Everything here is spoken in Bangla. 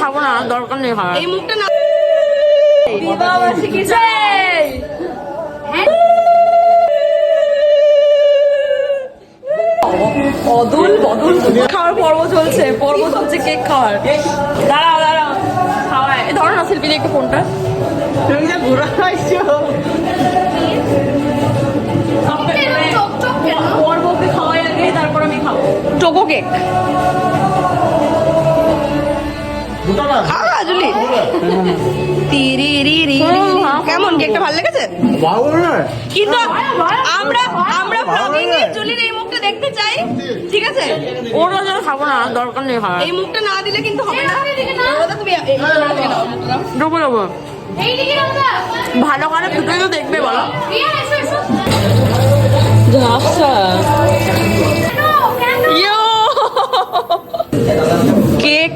খাবো না, দরকার নেই খাওয়ার। এই মুখটা না দিবাবাসী অদল বদল খাওয়ার পর্ব চলছে কেক খাওয়ার। দাঁড়াও খাওয়ায় ধরো না শিল্পী একটু ফোনটা। পর্বকে খাওয়াই আগে, তারপর আমি খাবো চোকো কেক। কেমন কেকটা ভালো লেগেছে? কিন্তু আমরা জুলির এই মুখটা দেখতে চাই, ঠিক আছে? ওরা যেন খাবো না, দরকার নেই খাওয়ার। এই মুখটা না দিলে কিন্তু হবে না। তুমি দেবো ভালো করে দুটোই তো দেখবে বলো। কেক